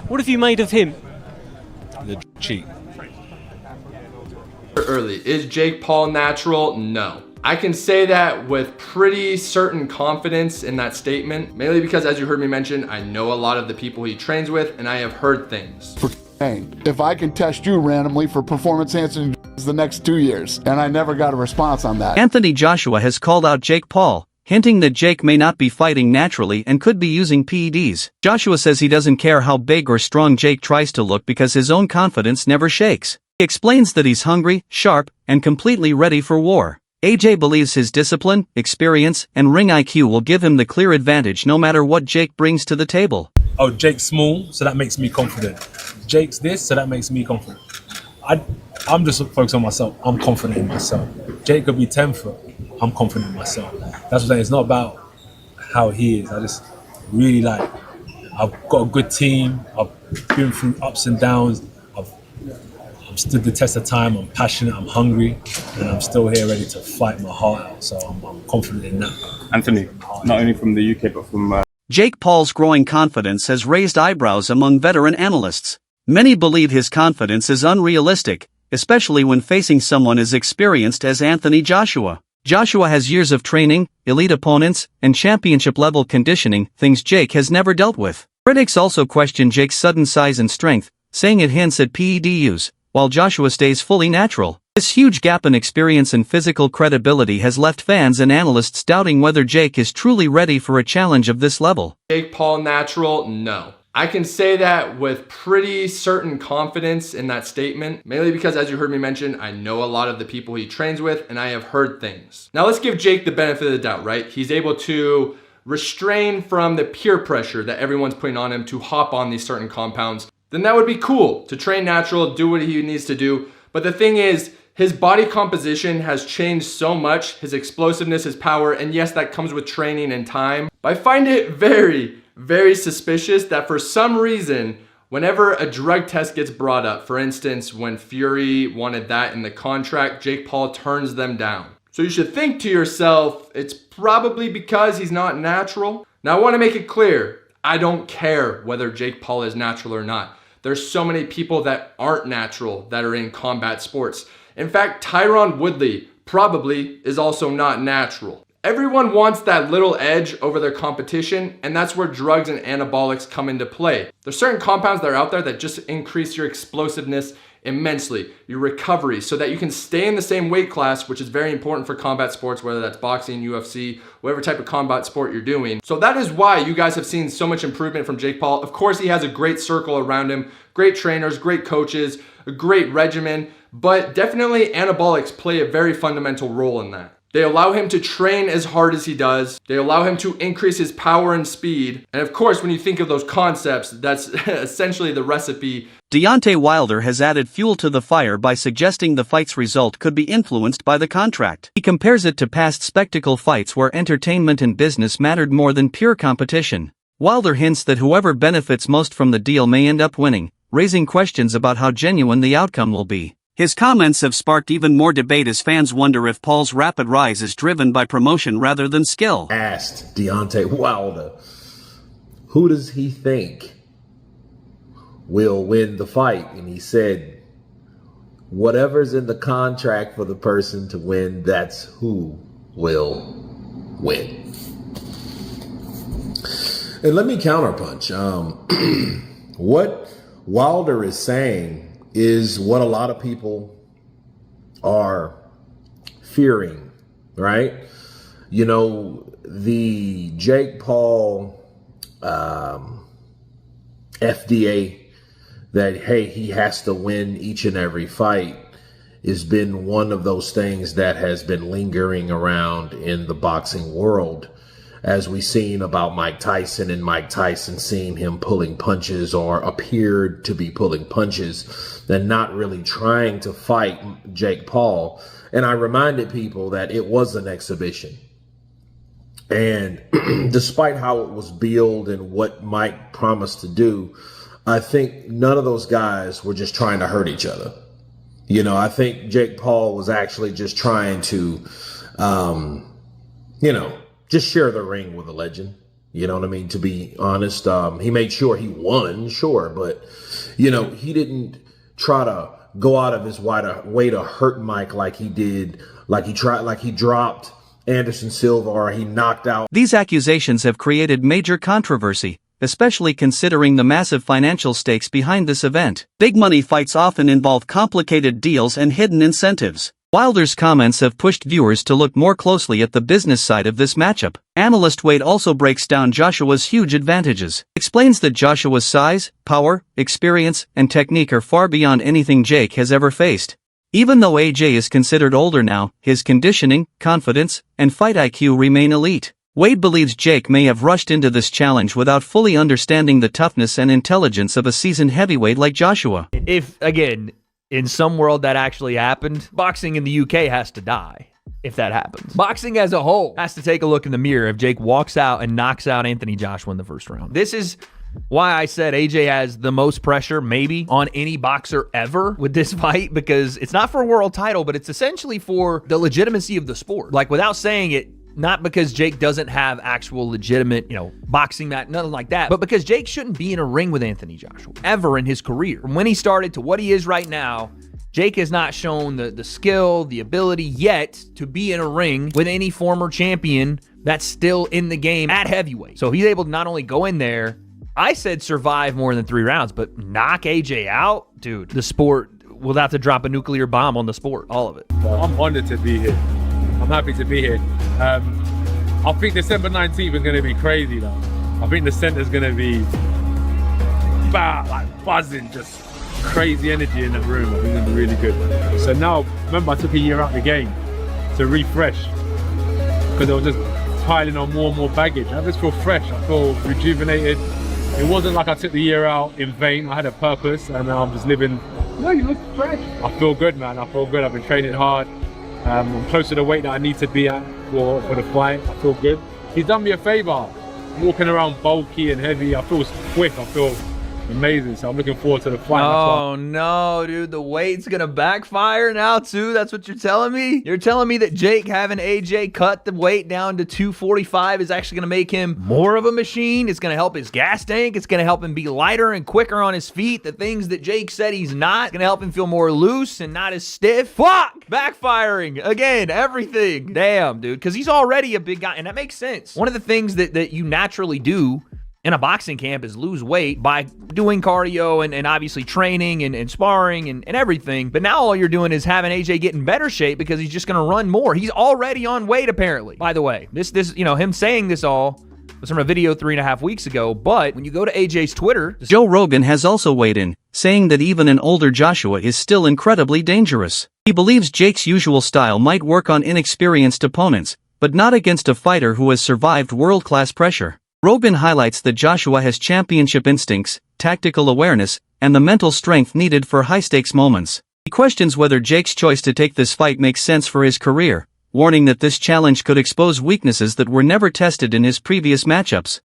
What have you made of him? The cheat. Early. Is Jake Paul natural? No. I can say that with pretty certain confidence in that statement, mainly because, as you heard me mention, I know a lot of the people he trains with and I have heard things. If I can test you randomly for performance enhancing the next 2 years, and I never got a response on that. Anthony Joshua has called out Jake Paul, hinting that Jake may not be fighting naturally and could be using PEDs. Joshua says he doesn't care how big or strong Jake tries to look because his own confidence never shakes. He explains that he's hungry, sharp, and completely ready for war. AJ believes his discipline, experience, and ring IQ will give him the clear advantage no matter what Jake brings to the table. Oh, Jake's small, so that makes me confident. Jake's this, so that makes me confident. I'm just focused on myself. I'm confident in myself. Jake could be 10 foot. I'm confident in myself. That's what I'm saying. It's not about how he is. I just really I've got a good team. I've been through ups and downs. I've stood the test of time. I'm passionate. I'm hungry. And I'm still here ready to fight my heart out. So I'm confident in that. Anthony, not only from the UK, but from... Jake Paul's growing confidence has raised eyebrows among veteran analysts. Many believe his confidence is unrealistic, especially when facing someone as experienced as Anthony Joshua. Joshua has years of training, elite opponents, and championship-level conditioning, things Jake has never dealt with. Critics also question Jake's sudden size and strength, saying it hints at PED use, while Joshua stays fully natural. This huge gap in experience and physical credibility has left fans and analysts doubting whether Jake is truly ready for a challenge of this level. Jake Paul natural? No. I can say that with pretty certain confidence in that statement, mainly because, as you heard me mention, I know a lot of the people he trains with and I have heard things. Now let's give Jake the benefit of the doubt, right? He's able to restrain from the peer pressure that everyone's putting on him to hop on these certain compounds. Then that would be cool to train natural, do what he needs to do. But the thing is, his body composition has changed so much, his explosiveness, his power, and yes, that comes with training and time. But I find it very suspicious that for some reason, whenever a drug test gets brought up, for instance, when Fury wanted that in the contract, Jake Paul turns them down. So you should think to yourself, it's probably because he's not natural. Now I want to make it clear, I don't care whether Jake Paul is natural or not. There's so many people that aren't natural that are in combat sports. In fact, Tyron Woodley probably is also not natural. Everyone wants that little edge over their competition, and that's where drugs and anabolics come into play. There's certain compounds that are out there that just increase your explosiveness immensely, your recovery, so that you can stay in the same weight class, which is very important for combat sports, whether that's boxing, UFC, whatever type of combat sport you're doing. So that is why you guys have seen so much improvement from Jake Paul. Of course, he has a great circle around him, great trainers, great coaches, a great regimen, but definitely anabolics play a very fundamental role in that. They allow him to train as hard as he does. They allow him to increase his power and speed. And of course, when you think of those concepts, that's essentially the recipe. Deontay Wilder has added fuel to the fire by suggesting the fight's result could be influenced by the contract. He compares it to past spectacle fights where entertainment and business mattered more than pure competition. Wilder hints that whoever benefits most from the deal may end up winning, raising questions about how genuine the outcome will be. His comments have sparked even more debate as fans wonder if Paul's rapid rise is driven by promotion rather than skill. Asked Deontay Wilder, who does he think will win the fight? And he said, whatever's in the contract for the person to win, that's who will win. And let me counterpunch. What Wilder is saying is what a lot of people are fearing, right? You know, the Jake Paul FDA that, hey, he has to win each and every fight has been one of those things that has been lingering around in the boxing world, as we've seen about Mike Tyson, and Mike Tyson seeing him pulling punches or appeared to be pulling punches and not really trying to fight Jake Paul. And I reminded people that it was an exhibition. And despite how it was billed and what Mike promised to do, I think none of those guys were just trying to hurt each other. You know, I think Jake Paul was actually just trying to, just share the ring with a legend. You know what I mean? To be honest, he made sure he won, sure, but he didn't try to go out of his way to hurt Mike like he did, like he dropped Anderson Silva or he knocked out. These accusations have created major controversy, especially considering the massive financial stakes behind this event. Big money fights often involve complicated deals and hidden incentives. Wilder's comments have pushed viewers to look more closely at the business side of this matchup. Analyst Wade also breaks down Joshua's huge advantages, explains that Joshua's size, power, experience, and technique are far beyond anything Jake has ever faced. Even though AJ is considered older now, his conditioning, confidence, and fight IQ remain elite. Wade believes Jake may have rushed into this challenge without fully understanding the toughness and intelligence of a seasoned heavyweight like Joshua. If, again, in some world that actually happened, boxing in the UK has to die if that happens. Boxing as a whole has to take a look in the mirror if Jake walks out and knocks out Anthony Joshua in the first round. This is why I said AJ has the most pressure maybe on any boxer ever with this fight, because it's not for a world title, but it's essentially for the legitimacy of the sport. Like, without saying it, not because Jake doesn't have actual legitimate, boxing match, nothing like that, but because Jake shouldn't be in a ring with Anthony Joshua ever in his career. From when he started to what he is right now, Jake has not shown the skill, the ability yet to be in a ring with any former champion that's still in the game at heavyweight. So he's able to not only go in there, I said survive more than 3 rounds, but knock AJ out, dude, the sport will have to drop a nuclear bomb on the sport, all of it. I'm honored to be here. I'm happy to be here. I think December 19th is going to be crazy though. I think the center's going to be buzzing, just crazy energy in the room. I think it's going to be really good. So now, remember I took a year out of the game to refresh because I was just piling on more and more baggage. I just feel fresh, I feel rejuvenated. It wasn't like I took the year out in vain. I had a purpose and I'm just living. No, you look fresh. I feel good, man. I feel good. I've been training hard. I'm close to the weight that I need to be at for the fight. I feel good. He's done me a favor. Walking around bulky and heavy. I feel quick. I feel amazing. So I'm looking forward to the fight. Oh no, dude, the weight's gonna backfire now too. That's what you're telling me? You're telling me that Jake having AJ cut the weight down to 245 is actually gonna make him more of a machine? It's gonna help his gas tank. It's gonna help him be lighter and quicker on his feet. The things that Jake said he's not. It's gonna help him feel more loose and not as stiff. Fuck! Backfiring again, everything. Damn, dude, because he's already a big guy, and that makes sense. One of the things that you naturally do in a boxing camp is lose weight by doing cardio and obviously training and sparring and everything. But now all you're doing is having AJ get in better shape because he's just going to run more. He's already on weight, apparently. By the way, this him saying this all was from a video 3.5 weeks ago. But when you go to AJ's Twitter, Joe Rogan has also weighed in, saying that even an older Joshua is still incredibly dangerous. He believes Jake's usual style might work on inexperienced opponents, but not against a fighter who has survived world-class pressure. Rogan highlights that Joshua has championship instincts, tactical awareness, and the mental strength needed for high-stakes moments. He questions whether Jake's choice to take this fight makes sense for his career, warning that this challenge could expose weaknesses that were never tested in his previous matchups.